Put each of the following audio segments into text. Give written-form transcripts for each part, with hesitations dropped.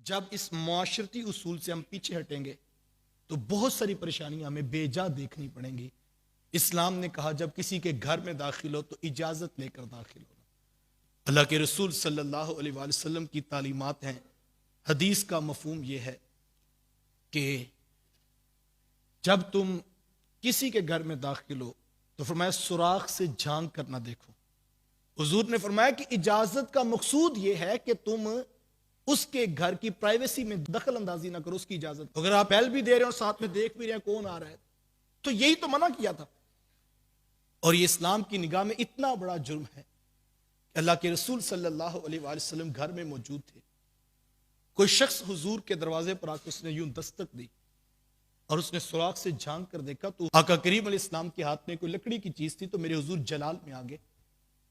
جب اس معاشرتی اصول سے ہم پیچھے ہٹیں گے تو بہت ساری پریشانیاں ہمیں بے جا دیکھنی پڑیں گی۔ اسلام نے کہا جب کسی کے گھر میں داخل ہو تو اجازت لے کر داخل ہونا۔ اللہ کے رسول صلی اللہ علیہ وآلہ وسلم کی تعلیمات ہیں۔ حدیث کا مفہوم یہ ہے کہ جب تم کسی کے گھر میں داخل ہو تو فرمایا سوراخ سے جھانک کر نہ دیکھو۔ حضور نے فرمایا کہ اجازت کا مقصود یہ ہے کہ تم اس کے گھر کی پرائیویسی میں دخل اندازی نہ کرو، اس کی اجازت۔ اگر آپ بیل بھی دے رہے ہیں اور ساتھ میں دیکھ بھی رہے ہیں کون آ رہا ہے تو یہی تو منع کیا تھا۔ اور یہ اسلام کی نگاہ میں اتنا بڑا جرم ہے کہ اللہ کے رسول صلی اللہ علیہ وآلہ وسلم گھر میں موجود تھے، کوئی شخص حضور کے دروازے پر آ کے اس نے یوں دستک دی اور اس نے سوراخ سے جھانک کر دیکھا تو آقا کریم علیہ السلام کے ہاتھ میں کوئی لکڑی کی چیز تھی، تو میرے حضور جلال میں آگے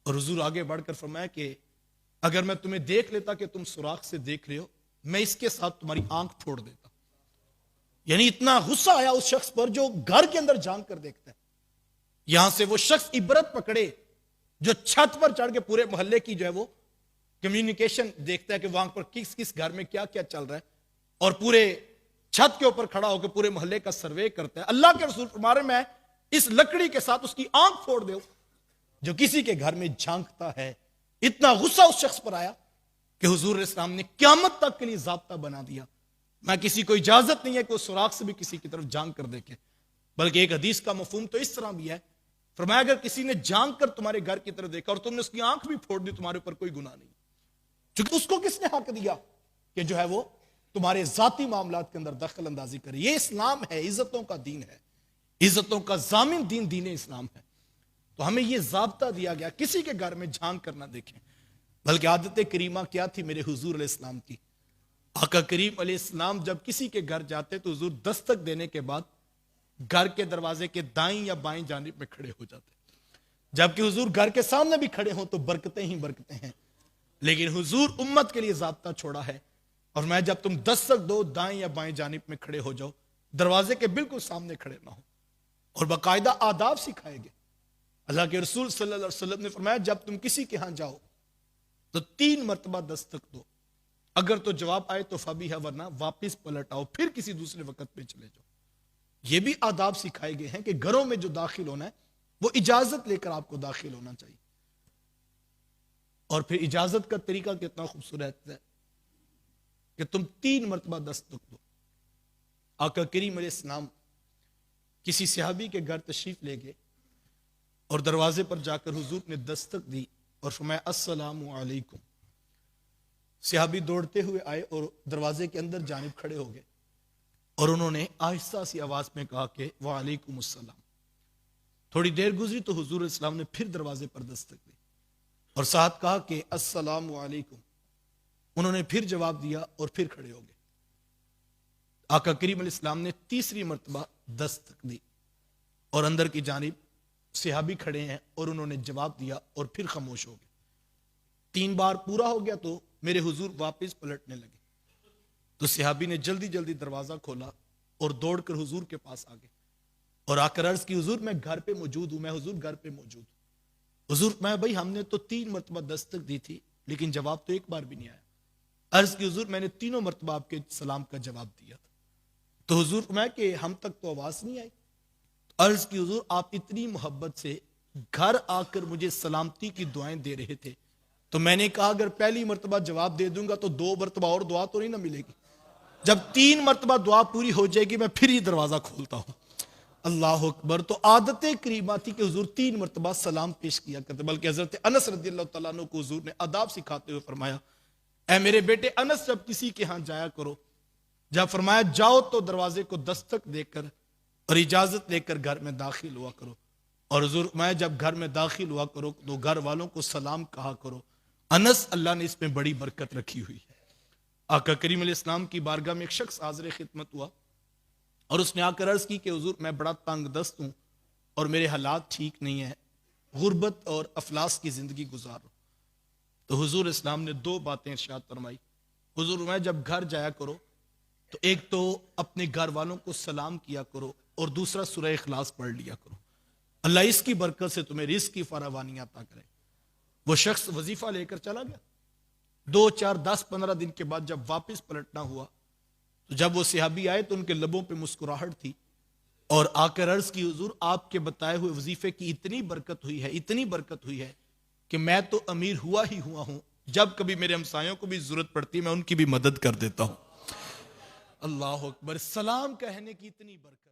اور حضور آگے بڑھ کر فرمایا کہ اگر میں تمہیں دیکھ لیتا کہ تم سوراخ سے دیکھ رہے ہو، میں اس کے ساتھ تمہاری آنکھ پھوڑ دیتا۔ یعنی اتنا غصہ آیا اس شخص پر جو گھر کے اندر جھانک کر دیکھتا ہے۔ یہاں سے وہ شخص عبرت پکڑے جو چھت پر چڑھ کے پورے محلے کی جو ہے وہ کمیونیکیشن دیکھتا ہے کہ وہاں پر کس کس گھر میں کیا کیا چل رہا ہے، اور پورے چھت کے اوپر کھڑا ہو کے پورے محلے کا سروے کرتا ہے۔ اللہ کے رسول فرما رہے میں اس لکڑی کے ساتھ اس کی آنکھ پھوڑ دوں جو کسی کے گھر میں جھانکتا ہے۔ اتنا غصہ اس شخص پر آیا کہ حضور علیہ السلام نے قیامت تک کے لیے ضابطہ بنا دیا، میں کسی کو اجازت نہیں ہے کہ وہ سوراخ سے بھی کسی کی طرف جھانک کر دیکھے۔ بلکہ ایک حدیث کا مفہوم تو اس طرح بھی ہے، فرمایا اگر کسی نے جھانک کر تمہارے گھر کی طرف دیکھا اور تم نے اس کی آنکھ بھی پھوڑ دی، تمہارے اوپر کوئی گناہ نہیں، چونکہ اس کو کس نے حق دیا کہ جو ہے وہ تمہارے ذاتی معاملات کے اندر دخل اندازی کرے۔ یہ اسلام ہے، عزتوں کا دین ہے، عزتوں کا ضامن دین اسلام ہے۔ تو ہمیں یہ ضابطہ دیا گیا کسی کے گھر میں جھانک کر نہ دیکھیں۔ بلکہ عادت کریمہ کیا تھی میرے حضور علیہ السلام کی؟ آقا کریم علیہ السلام جب کسی کے گھر جاتے تو حضور دستک دینے کے بعد گھر کے دروازے کے دائیں یا بائیں جانب میں کھڑے ہو جاتے، جبکہ حضور گھر کے سامنے بھی کھڑے ہوں تو برکتیں ہی برکتیں ہیں۔ لیکن حضور امت کے لیے ضابطہ چھوڑا ہے، اور میں جب تم دستک دو دائیں یا بائیں جانب میں کھڑے ہو جاؤ، دروازے کے بالکل سامنے کھڑے نہ ہو، اور باقاعدہ آداب سکھائے گئے۔ اللہ کے رسول صلی اللہ علیہ وسلم نے فرمایا جب تم کسی کے ہاں جاؤ تو 3 مرتبہ دستک دو، اگر تو جواب آئے تو فبیہا، ورنہ واپس پلٹ آؤ، پھر کسی دوسرے وقت پہ چلے جاؤ۔ یہ بھی آداب سکھائے گئے ہیں کہ گھروں میں جو داخل ہونا ہے وہ اجازت لے کر آپ کو داخل ہونا چاہیے۔ اور پھر اجازت کا طریقہ کتنا خوبصورت ہے کہ تم 3 مرتبہ دستک دو۔ آقا کریم علیہ السلام کسی صحابی کے گھر تشریف لے گئے اور دروازے پر جا کر حضور نے دستک دی اور فرمایا السلام علیکم۔ صحابی دوڑتے ہوئے آئے اور دروازے کے اندر جانب کھڑے ہو گئے، اور انہوں نے آہستہ سی آواز میں کہا کہ وعلیکم السلام۔ تھوڑی دیر گزری تو حضور علیہ السلام نے پھر دروازے پر دستک دی اور ساتھ کہا کہ السلام علیکم۔ انہوں نے پھر جواب دیا اور پھر کھڑے ہو گئے۔ آقا کریم علیہ السلام نے تیسری مرتبہ دستک دی اور اندر کی جانب صحابی کھڑے ہیں اور انہوں نے جواب دیا اور پھر خاموش ہو گئے۔ 3 بار پورا ہو گیا تو میرے حضور واپس پلٹنے لگے، تو صحابی نے جلدی جلدی دروازہ کھولا اور دوڑ کر حضور کے پاس آ گئے اور آ کر عرض کی حضور میں گھر پہ موجود ہوں، میں حضور گھر پہ موجود ہوں۔ حضور میں بھائی ہم نے تو 3 مرتبہ دستک دی تھی لیکن جواب تو ایک بار بھی نہیں آیا۔ عرض کی حضور میں نے 3 مرتبہ آپ کے سلام کا جواب دیا تھا، تو حضور میں کہ ہم تک تو آواز نہیں آئی۔ عرض کی حضور آپ اتنی محبت سے گھر آ کر مجھے سلامتی کی دعائیں دے رہے تھے، تو میں نے کہا اگر پہلی مرتبہ جواب دے دوں گا تو 2 مرتبہ اور دعا تو نہیں نہ ملے گی، جب 3 مرتبہ دعا پوری ہو جائے گی میں پھر ہی دروازہ کھولتا ہوں۔ اللہ اکبر۔ تو عادت کریمہ تھی کہ حضور 3 مرتبہ سلام پیش کیا کرتے، بلکہ حضرت انس رضی اللہ تعالیٰ عنہ کو حضور نے آداب سکھاتے ہوئے فرمایا اے میرے بیٹے انس جب کسی کے ہاں جایا کرو، جب فرمایا جاؤ تو دروازے کو دستک دے کر اور اجازت لے کر گھر میں داخل ہوا کرو، اور حضور میں جب گھر میں داخل ہوا کرو تو گھر والوں کو سلام کہا کرو۔ انس اللہ نے اس میں بڑی برکت رکھی ہوئی ہے۔ آقا کریم علیہ السلام کی بارگاہ میں ایک شخص حاضر خدمت ہوا اور اس نے آ کر عرض کی کہ حضور میں بڑا تنگ دست ہوں اور میرے حالات ٹھیک نہیں ہیں، غربت اور افلاس کی زندگی گزار رہا ہوں۔ تو حضور اسلام نے 2 باتیں ارشاد فرمائی۔ حضور میں جب گھر جایا کرو تو ایک تو اپنے گھر والوں کو سلام کیا کرو اور دوسرا سورہ اخلاص پڑھ لیا کرو، اللہ اس کی برکت سے تمہیں رزق کی فراوانی عطا کرے۔ وہ شخص وظیفہ لے کر چلا گیا، 2-4-10-15 دن کے بعد جب واپس پلٹنا ہوا تو جب وہ صحابی آئے تو ان کے لبوں پہ مسکراہٹ تھی اور آ کر عرض کی حضور آپ کے بتائے ہوئے وظیفے کی اتنی برکت ہوئی ہے، اتنی برکت ہوئی ہے کہ میں تو امیر ہوا ہی ہوا ہوں، جب کبھی میرے ہمسایوں کو بھی ضرورت پڑتی ہے میں ان کی بھی مدد کر دیتا ہوں۔ اللہ اکبر، سلام کہنے کی اتنی برکت۔